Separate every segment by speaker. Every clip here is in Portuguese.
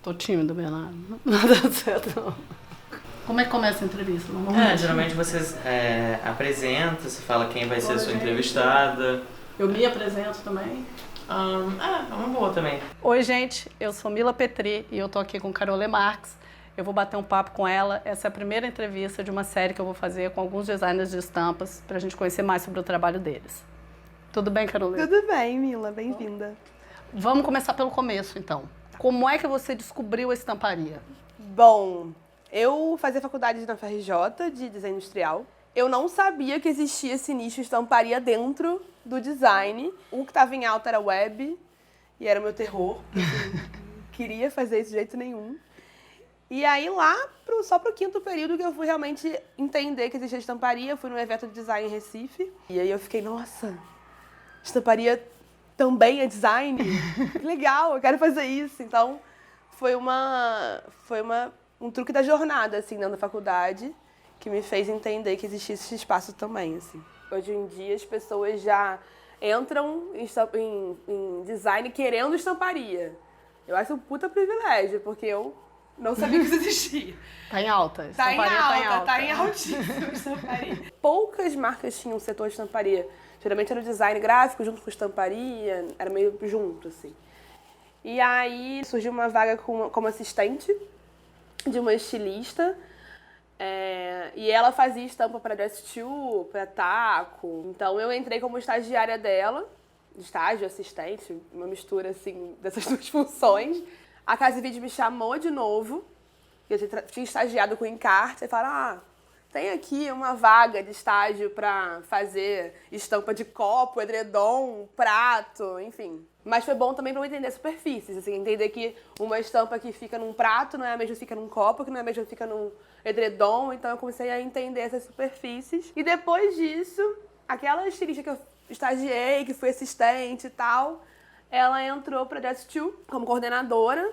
Speaker 1: Tô tímido, Bernardo. Não dá certo, não. Como é que começa a entrevista?
Speaker 2: Geralmente vocês apresentam, você fala quem vai ser a sua entrevistada.
Speaker 1: Eu me apresento também.
Speaker 2: É uma boa também.
Speaker 1: Oi, gente. Eu sou Mila Petri e eu tô aqui com Carole Marques. Eu vou bater um papo com ela. Essa é a primeira entrevista de uma série que eu vou fazer com alguns designers de estampas pra gente conhecer mais sobre o trabalho deles. Tudo bem, Carole?
Speaker 3: Tudo bem, Mila. Bem-vinda.
Speaker 1: Vamos começar pelo começo, então. Como é que você descobriu a estamparia?
Speaker 3: Bom, eu fazia faculdade na FRJ de design industrial. Eu não sabia que existia esse nicho de estamparia dentro do design. O que estava em alta era web e era o meu terror. Queria fazer isso de jeito nenhum. E aí lá, só pro quinto período que eu fui realmente entender que existia estamparia, eu fui num evento de design em Recife. E aí eu fiquei, nossa, estamparia também é design? Que legal, eu quero fazer isso. Então, foi um truque da jornada, assim, dentro da faculdade, que me fez entender que existia esse espaço também, assim. Hoje em dia, as pessoas já entram em design querendo estamparia. Eu acho um puta privilégio, porque eu não sabia que isso existia.
Speaker 1: Tá em alta.
Speaker 3: Tá em alta,
Speaker 1: tá
Speaker 3: em altíssimo estamparia. Poucas marcas tinham um setor de estamparia. Geralmente era o design gráfico junto com estamparia, era meio junto, assim. E aí surgiu uma vaga como assistente de uma estilista. E ela fazia estampa para Dress To, para taco. Então eu entrei como estagiária dela, estágio, assistente, uma mistura assim dessas duas funções. A Casa e Vídeo me chamou de novo. Eu tinha estagiado com encarte e falaram, tem aqui uma vaga de estágio para fazer estampa de copo, edredom, prato, enfim. Mas foi bom também para eu entender superfícies, assim, entender que uma estampa que fica num prato não é a mesma que fica num copo, que não é a mesma que fica num edredom. Então eu comecei a entender essas superfícies. E depois disso, aquela estilista que eu estagiei, que fui assistente e tal, ela entrou para Dress To como coordenadora.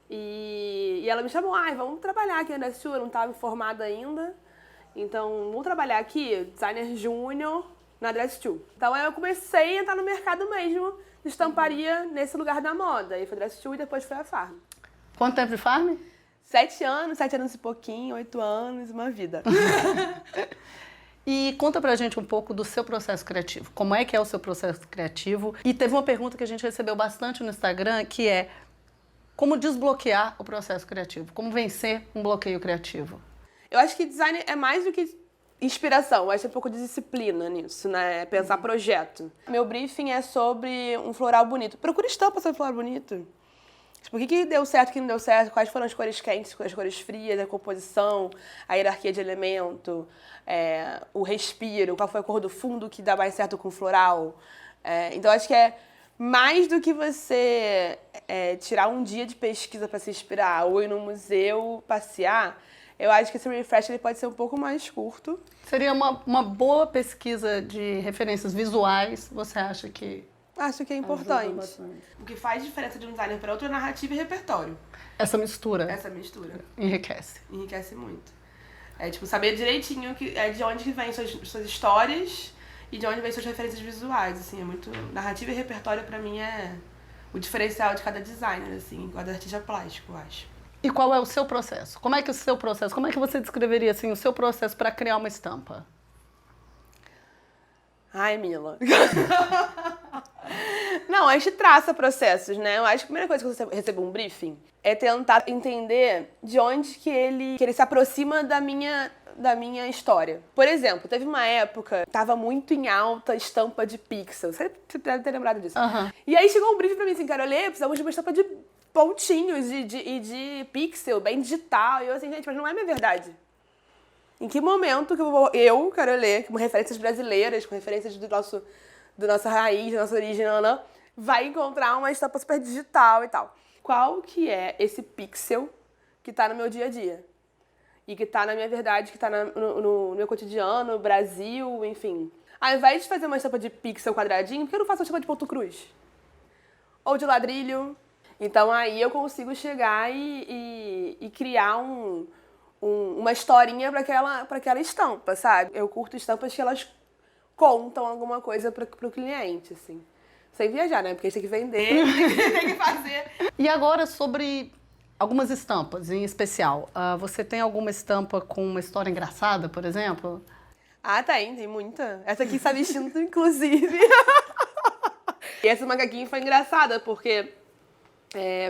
Speaker 3: E ela me chamou, vamos trabalhar aqui na Dress To, eu não estava formada ainda. Então, vamos trabalhar aqui, designer júnior na Dress To. Então, eu comecei a entrar no mercado mesmo de estamparia nesse lugar da moda. Aí foi Dress To e depois foi a Farm.
Speaker 1: Quanto tempo de Farm?
Speaker 3: 7 anos e pouquinho, 8 anos, uma vida.
Speaker 1: E conta pra gente um pouco do seu processo criativo. Como é que é o seu processo criativo? E teve uma pergunta que a gente recebeu bastante no Instagram, que é como desbloquear o processo criativo? Como vencer um bloqueio criativo?
Speaker 3: Eu acho que design é mais do que inspiração, eu acho que é um pouco de disciplina nisso, né? Pensar projeto. Meu briefing é sobre um floral bonito. Procura estampa sobre floral bonito. Tipo, o que deu certo, o que não deu certo, quais foram as cores quentes, as cores frias, a composição, a hierarquia de elemento, o respiro, qual foi a cor do fundo que dá mais certo com o floral. Então, acho que é mais do que você tirar um dia de pesquisa para se inspirar ou ir no museu passear. Eu acho que esse refresh ele pode ser um pouco mais curto.
Speaker 1: Seria uma boa pesquisa de referências visuais, você acha que...
Speaker 3: Acho que é importante. O que faz diferença de um designer para outro é narrativa e repertório.
Speaker 1: Essa mistura
Speaker 3: enriquece.
Speaker 1: enriquece.
Speaker 3: Enriquece muito. Tipo, saber direitinho de onde que vem suas histórias e de onde vem suas referências visuais, assim, é muito... Narrativa e repertório, pra mim, é o diferencial de cada designer, assim, cada artista plástico, eu acho.
Speaker 1: E qual é o seu processo? Como é que você descreveria, assim, o seu processo para criar uma estampa?
Speaker 3: Ai, Mila. Não, a gente traça processos, né? Eu acho que a primeira coisa que você recebe um briefing é tentar entender de onde que ele se aproxima da minha história. Por exemplo, teve uma época que tava muito em alta estampa de pixel. Você deve ter lembrado disso.
Speaker 1: Uhum.
Speaker 3: E aí chegou um briefing pra mim assim, Carole, precisamos de uma estampa de pontinhos e de pixel, bem digital. E eu assim, gente, mas não é minha verdade. Em que momento que eu quero ler, com referências brasileiras, com referências da nossa raiz, da nossa origem, vai encontrar uma estampa super digital e tal? Qual que é esse pixel que tá no meu dia a dia? e que tá na minha verdade, que tá no meu cotidiano, Brasil, enfim. Ao invés de fazer uma estampa de pixel quadradinho, por que eu não faço uma estampa de ponto cruz? Ou de ladrilho? Então aí eu consigo chegar e criar uma historinha para aquela estampa, sabe? Eu curto estampas que elas contam alguma coisa pro cliente, assim. Sem viajar, né? Porque a gente tem que vender, tem que fazer.
Speaker 1: E agora sobre algumas estampas em especial. Você tem alguma estampa com uma história engraçada, por exemplo?
Speaker 3: Ah, tem muita. Essa aqui está vestindo, inclusive. E essa macaquinha foi engraçada, porque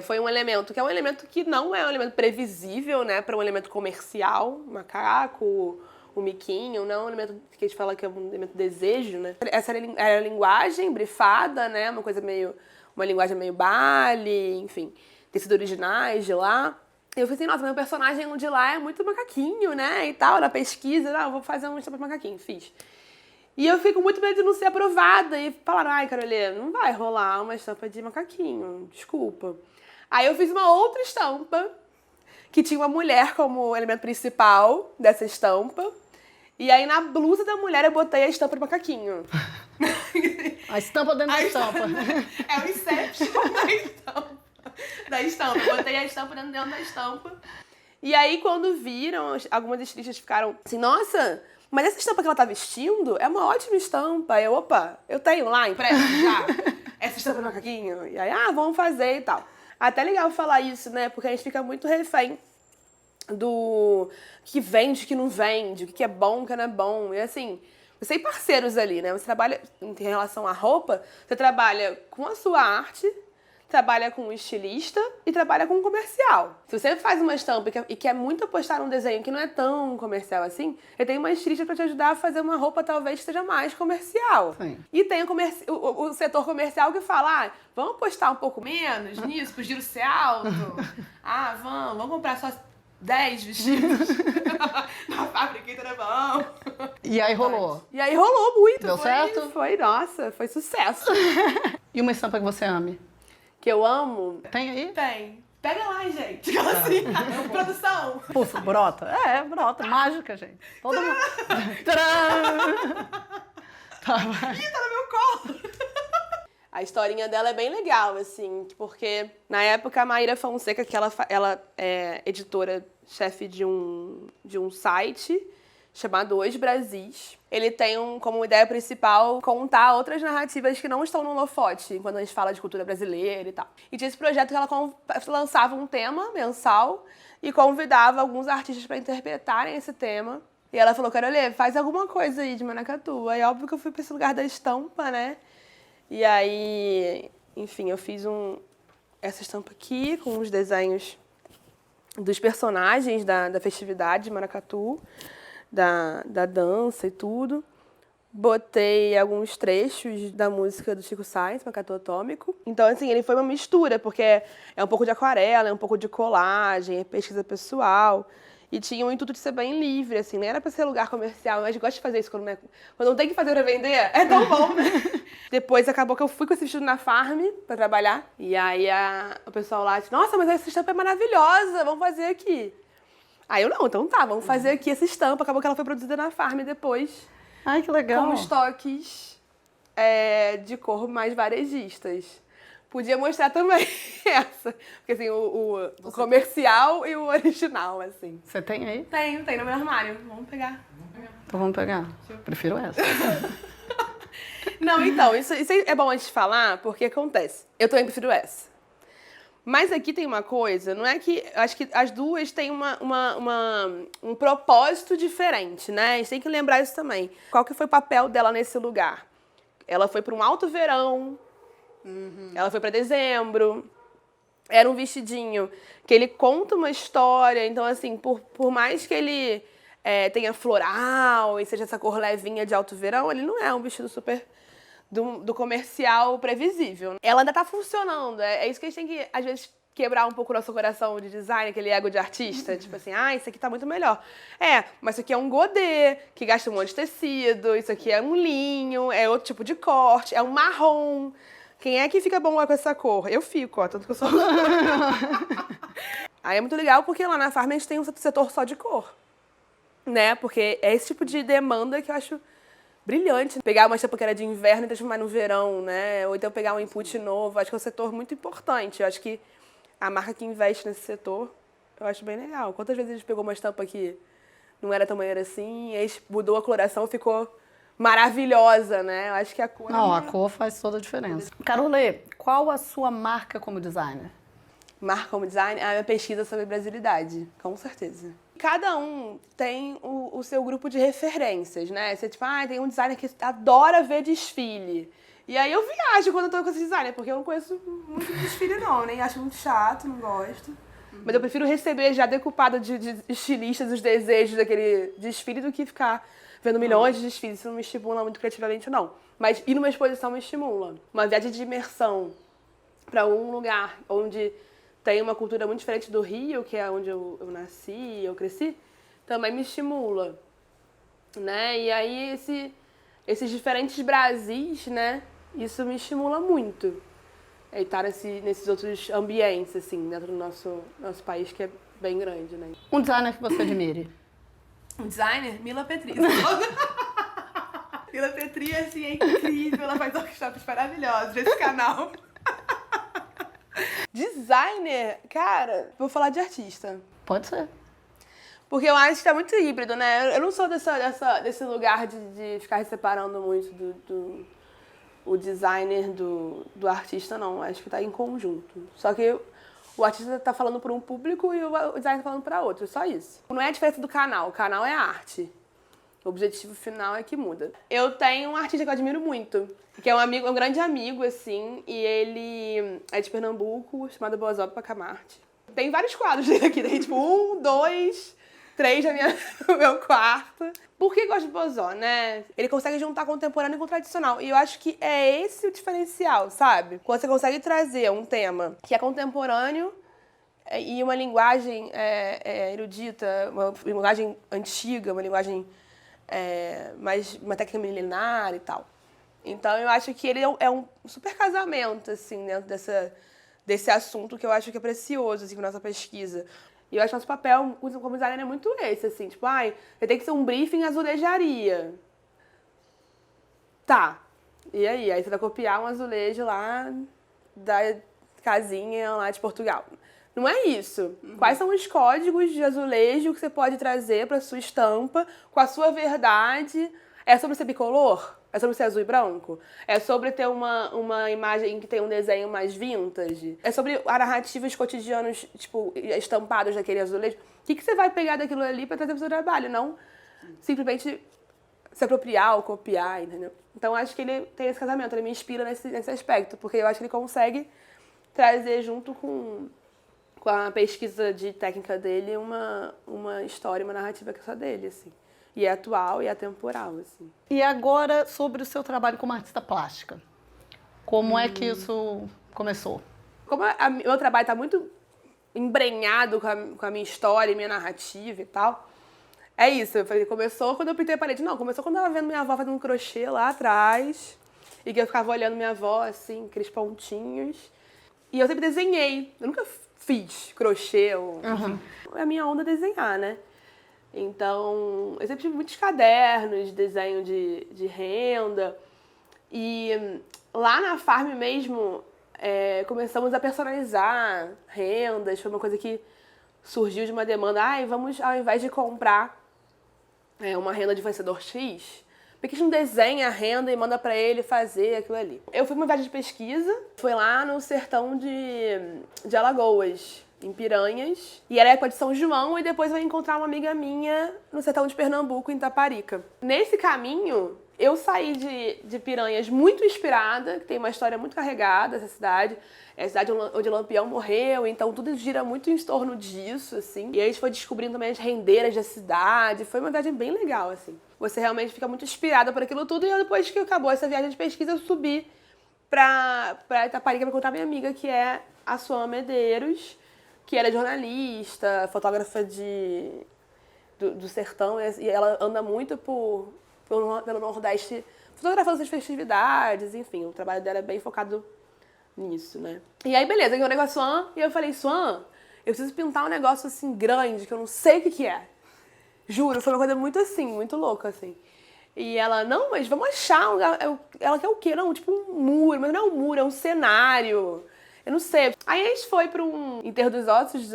Speaker 3: foi um elemento que é um elemento que não é um elemento previsível, né? Para um elemento comercial, macaco, o miquinho, não é um elemento que a gente fala que é um elemento desejo, né? Essa era a linguagem brifada, né? Uma linguagem meio Bali, enfim, tecidos originais de lá. Eu falei assim, nossa, meu personagem de lá é muito macaquinho, né? E tal, na pesquisa, não, vou fazer uma estampa de macaquinho, fiz. E eu fico muito medo de não ser aprovada. E falaram, ai, Carolina, não vai rolar uma estampa de macaquinho, desculpa. Aí eu fiz uma outra estampa, que tinha uma mulher como elemento principal dessa estampa. E aí na blusa da mulher eu botei a estampa de macaquinho.
Speaker 1: A estampa dentro da estampa.
Speaker 3: É o Inception da estampa. Eu botei a estampa dentro da estampa. E aí quando viram, algumas estilistas ficaram assim, nossa, mas essa estampa que ela tá vestindo é uma ótima estampa. Aí eu tenho lá impresso já, essa estampa de macaquinho. E aí, vamos fazer e tal. Até legal falar isso, né? Porque a gente fica muito refém do que vende, que não vende, o que é bom, o que não é bom. E assim, você tem parceiros ali, né? Você trabalha, em relação à roupa, você trabalha com a sua arte, trabalha com um estilista e trabalha com um comercial. Se você faz uma estampa e quer muito apostar num desenho que não é tão comercial assim, eu tenho uma estilista para te ajudar a fazer uma roupa talvez que seja mais comercial.
Speaker 1: Sim.
Speaker 3: E tem o setor comercial que fala, vamos apostar um pouco menos nisso, pro giro ser alto. Vamos comprar só 10 vestidos na fábrica inteira, vamos.
Speaker 1: E aí rolou?
Speaker 3: E aí rolou muito.
Speaker 1: Deu certo?
Speaker 3: Foi sucesso.
Speaker 1: E uma estampa que você ame?
Speaker 3: Que eu amo?
Speaker 1: Tem aí?
Speaker 3: Tem. Pega lá, gente. Assim, produção.
Speaker 1: Puf, brota. Brota. Mágica, gente. Todo mundo. Tcharam! Tá, vai.
Speaker 3: Ih, tá no meu colo. A historinha dela é bem legal, assim, porque na época a Maíra Fonseca, que ela é editora-chefe de um site chamado Os Brasis. Ele tem como ideia principal contar outras narrativas que não estão no holofote, quando a gente fala de cultura brasileira e tal. E tinha esse projeto que ela lançava um tema mensal e convidava alguns artistas para interpretarem esse tema. E ela falou, Carolê, faz alguma coisa aí de maracatu. Aí óbvio que eu fui para esse lugar da estampa, né? E aí, enfim, eu fiz essa estampa aqui com os desenhos dos personagens da festividade de maracatu, da dança e tudo. Botei alguns trechos da música do Chico Sainz, Maracatu Atômico. Então, assim, ele foi uma mistura, porque é um pouco de aquarela, é um pouco de colagem, é pesquisa pessoal. E tinha o intuito de ser bem livre, assim, nem era pra ser lugar comercial, mas eu gosto de fazer isso quando não tem que fazer pra vender, é tão bom, né? Depois acabou que eu fui com esse vestido na Farm pra trabalhar. E aí o pessoal lá disse, nossa, mas essa estampa é maravilhosa, vamos fazer aqui. Aí eu, não, então tá, vamos fazer aqui essa estampa. Acabou que ela foi produzida na Farm depois.
Speaker 1: Ai, que legal.
Speaker 3: Com estoques de cor mais varejistas. Podia mostrar também essa. Porque assim, o comercial e o original, assim.
Speaker 1: Você tem aí?
Speaker 3: Tem no meu armário. Vamos pegar.
Speaker 1: Então vamos pegar. Prefiro essa.
Speaker 3: Não, então, isso é bom a gente falar, porque acontece. Eu também prefiro essa. Mas aqui tem uma coisa, não é que... Acho que as duas têm um propósito diferente, né? A gente tem que lembrar isso também. Qual que foi o papel dela nesse lugar? Ela foi para um alto verão, ela foi para dezembro, era um vestidinho que ele conta uma história, então assim, por mais que ele tenha floral e seja essa cor levinha de alto verão, ele não é um vestido super... Do comercial previsível. Ela ainda tá funcionando. É isso que a gente tem que, às vezes, quebrar um pouco o nosso coração de design, aquele ego de artista. Tipo assim, isso aqui tá muito melhor. Mas isso aqui é um godê, que gasta um monte de tecido. Isso aqui é um linho, é outro tipo de corte, é um marrom. Quem é que fica bom com essa cor? Eu fico, tanto que eu sou... Aí é muito legal porque lá na Farm a gente tem um setor só de cor, né? Porque é esse tipo de demanda que eu acho brilhante. Pegar uma estampa que era de inverno e transformar no verão, né? Ou então pegar um input novo. Acho que é um setor muito importante. Eu acho que a marca que investe nesse setor, eu acho bem legal. Quantas vezes a gente pegou uma estampa que não era tão maneira assim, e aí mudou a coloração e ficou maravilhosa, né? Eu acho que a cor...
Speaker 1: Não, a cor faz toda a diferença. Carolê, qual a sua marca como designer?
Speaker 3: Marca como design, a minha pesquisa sobre brasilidade, com certeza. Cada um tem o seu grupo de referências, né? Você, tipo, tem um designer que adora ver desfile. E aí eu viajo quando eu tô com esse designer, porque eu não conheço muito desfile não, nem acho muito chato, não gosto. Mas eu prefiro receber já decupado de estilistas os desejos daquele desfile do que ficar vendo milhões de desfiles. Isso não me estimula muito criativamente, não. Mas ir numa exposição me estimula. Uma viagem de imersão para um lugar onde tem uma cultura muito diferente do Rio, que é onde eu nasci, eu cresci, também me estimula, né? E aí esses diferentes Brasis, né? Isso me estimula muito. E estar nesses outros ambientes, assim, dentro do nosso país, que é bem grande, né?
Speaker 1: Um designer que você admire?
Speaker 3: Um designer? Mila Petri. Mila Petri, assim, é incrível. Ela faz workshops maravilhosos nesse canal. Designer, cara, vou falar de artista.
Speaker 1: Pode ser.
Speaker 3: Porque eu acho que tá muito híbrido, né? Eu não sou desse lugar de ficar separando muito o designer do artista, não. Acho que tá em conjunto. Só que o artista tá falando para um público e o designer tá falando para outro, só isso. Não é a diferença do canal, o canal é a arte. O objetivo final é que muda. Eu tenho um artista que eu admiro muito, que é um grande amigo, assim, e ele é de Pernambuco, chamado Bozó Pacamarte. Tem vários quadros dele aqui, tem tipo 1, 2, 3 no meu quarto. Por que eu gosto de Bozó, né? Ele consegue juntar contemporâneo com tradicional. E eu acho que é esse o diferencial, sabe? Quando você consegue trazer um tema que é contemporâneo e uma linguagem erudita, uma linguagem antiga, uma linguagem mais uma técnica milenar e tal. Então eu acho que ele é um super casamento, assim, dentro desse assunto que eu acho que é precioso, assim, com a nossa pesquisa. E eu acho que nosso papel como designer é muito esse, assim, tipo, você tem que ser um briefing azulejaria. Tá. E aí? Aí você vai copiar um azulejo lá da casinha lá de Portugal. Não é isso. Quais são os códigos de azulejo que você pode trazer para sua estampa com a sua verdade? É sobre ser bicolor? É sobre ser azul e branco? É sobre ter uma imagem que tem um desenho mais vintage? É sobre a narrativa dos cotidianos, tipo, estampados daquele azulejo? O que você vai pegar daquilo ali para trazer pro seu trabalho? Não simplesmente se apropriar ou copiar, entendeu? Então, acho que ele tem esse casamento, ele me inspira nesse aspecto, porque eu acho que ele consegue trazer junto com a pesquisa de técnica dele uma história, uma narrativa que é só dele, assim. E é atual e é atemporal, assim.
Speaker 1: E agora, sobre o seu trabalho como artista plástica. Como é que isso começou?
Speaker 3: Como meu trabalho está muito embrenhado com a minha história, minha narrativa e tal, é isso. Eu falei, começou quando eu pintei a parede. Não, começou quando eu estava vendo minha avó fazendo um crochê lá atrás. E que eu ficava olhando minha avó, assim, aqueles pontinhos. E eu sempre desenhei. Eu nunca fiz crochê ou... É a minha onda desenhar, né? Então, eu sempre tive muitos cadernos de desenho de renda. E lá na Farm mesmo, começamos a personalizar rendas. Foi uma coisa que surgiu de uma demanda. Vamos, ao invés de comprar uma renda de influenciador X, por que a gente não desenha a renda e manda pra ele fazer aquilo ali? Eu fui uma viagem de pesquisa, foi lá no sertão de Alagoas, em Piranhas, e era a época de São João, e depois eu ia encontrar uma amiga minha no sertão de Pernambuco, em Itaparica. Nesse caminho, eu saí de Piranhas muito inspirada, que tem uma história muito carregada, essa cidade. É a cidade onde Lampião morreu, então tudo gira muito em torno disso, assim. E aí a gente foi descobrindo também as rendeiras da cidade, foi uma viagem bem legal, assim. Você realmente fica muito inspirada por aquilo tudo, e depois que acabou essa viagem de pesquisa, eu subi pra Itaparica pra encontrar minha amiga, que é a Suan Medeiros, que era jornalista, fotógrafa do sertão, e ela anda muito pelo Nordeste, fotografando essas festividades, enfim, o trabalho dela é bem focado nisso, né? E aí, beleza, eu encontrei com a Suan, e eu falei, Suan, eu preciso pintar um negócio assim grande, que eu não sei o que é. Juro, foi uma coisa muito assim, muito louca, assim. E ela, não, mas vamos achar um lugar. Ela quer o quê? Não, tipo um muro, mas não é um muro, é um cenário. Eu não sei. Aí a gente foi para um enterro dos ossos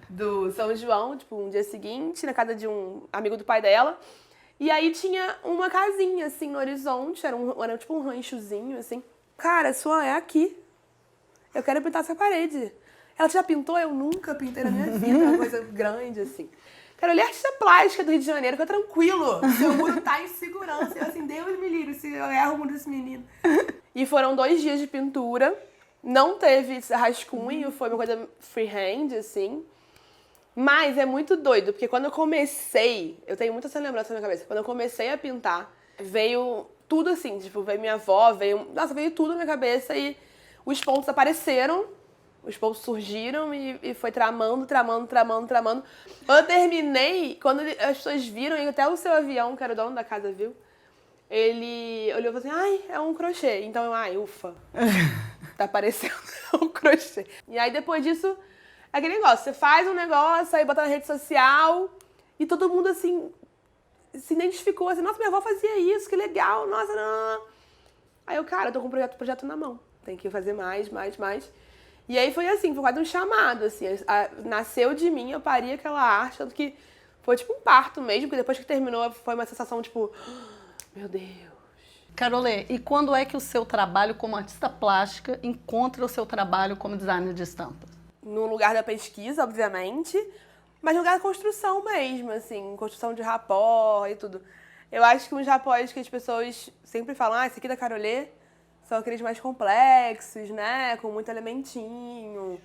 Speaker 3: do São João, tipo, um dia seguinte, na casa de um amigo do pai dela. E aí tinha uma casinha, assim, no horizonte, era tipo um ranchozinho, assim. Cara, sua é aqui. Eu quero pintar essa parede. Ela já pintou? Eu nunca pintei na minha vida, uma coisa grande, assim. Cara, olhei artista plástica do Rio de Janeiro, fica tranquilo. Seu muro tá em segurança. Eu assim, Deus me livre, se eu erro o muro desse menino. E foram 2 dias de pintura. Não teve rascunho, foi uma coisa freehand, assim. Mas é muito doido, porque quando eu comecei, eu tenho muita essa lembrança na minha cabeça, quando eu comecei a pintar, veio tudo assim, tipo, veio minha avó, veio tudo na minha cabeça e os pontos apareceram, os pontos surgiram e foi tramando. Quando eu terminei, quando as pessoas viram, e até o seu avião, que era o dono da casa, viu? Ele olhou e falou assim, ai, é um crochê. Então eu, ai, ufa, tá parecendo um crochê. E aí depois disso, aquele negócio, você faz um negócio, aí bota na rede social e todo mundo assim se identificou, assim, nossa, minha avó fazia isso, que legal, nossa, não. Aí eu, cara, eu tô com um projeto na mão, tem que fazer mais. E aí foi assim, foi quase um chamado, assim, nasceu de mim, eu pari aquela arte, tanto que foi tipo um parto mesmo, porque depois que terminou foi uma sensação tipo, meu Deus.
Speaker 1: Carolê, e quando é que o seu trabalho como artista plástica encontra o seu trabalho como designer de estampas?
Speaker 3: No lugar da pesquisa, obviamente, mas no lugar da construção mesmo, assim, construção de rapport e tudo. Eu acho que os rapports que as pessoas sempre falam, esse aqui da Carolê são aqueles mais complexos, né, com muito elementinho,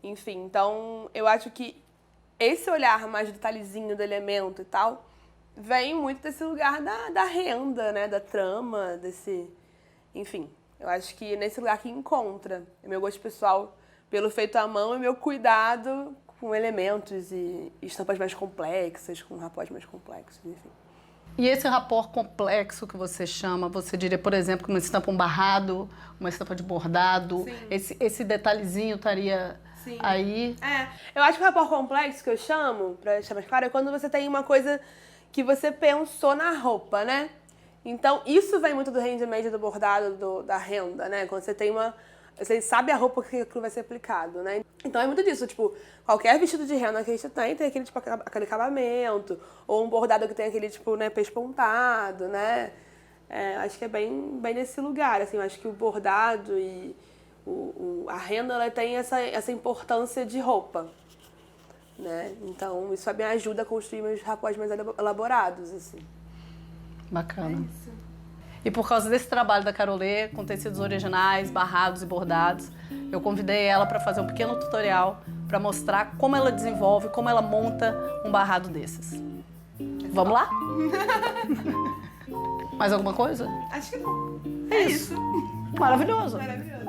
Speaker 3: enfim. Então, eu acho que esse olhar mais detalhezinho do elemento e tal, vem muito desse lugar da renda, né, da trama, desse... Enfim, eu acho que nesse lugar que encontra o meu gosto pessoal pelo feito à mão e meu cuidado com elementos e estampas mais complexas, com rapós mais complexos, enfim.
Speaker 1: E esse rapport complexo que você chama, você diria, por exemplo, que uma estampa barrado, uma estampa de bordado, esse detalhezinho estaria aí?
Speaker 3: Eu acho que o rapport complexo que eu chamo, pra deixar mais claro, é quando você tem uma coisa que você pensou na roupa, né? Então, isso vem muito do handmade, do bordado, da renda, né? Quando você tem você sabe a roupa que aquilo vai ser aplicado, né? Então é muito disso, tipo, qualquer vestido de renda que a gente tem aquele, tipo, aquele acabamento, ou um bordado que tem aquele, tipo, né, pespontado, né? Acho que é bem nesse lugar, assim, eu acho que o bordado e a renda, ela tem essa importância de roupa, né? Então isso me ajuda a construir meus rapós mais elaborados, assim.
Speaker 1: Bacana.
Speaker 3: É isso.
Speaker 1: E por causa desse trabalho da Carolê, com tecidos originais, barrados e bordados, eu convidei ela para fazer um pequeno tutorial para mostrar como ela desenvolve, como ela monta um barrado desses. Vamos lá? Mais alguma coisa?
Speaker 3: Acho que não.
Speaker 1: É isso. Maravilhoso.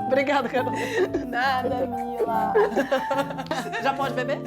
Speaker 1: Obrigada, Carolê.
Speaker 3: Nada, Mila.
Speaker 1: Já pode beber?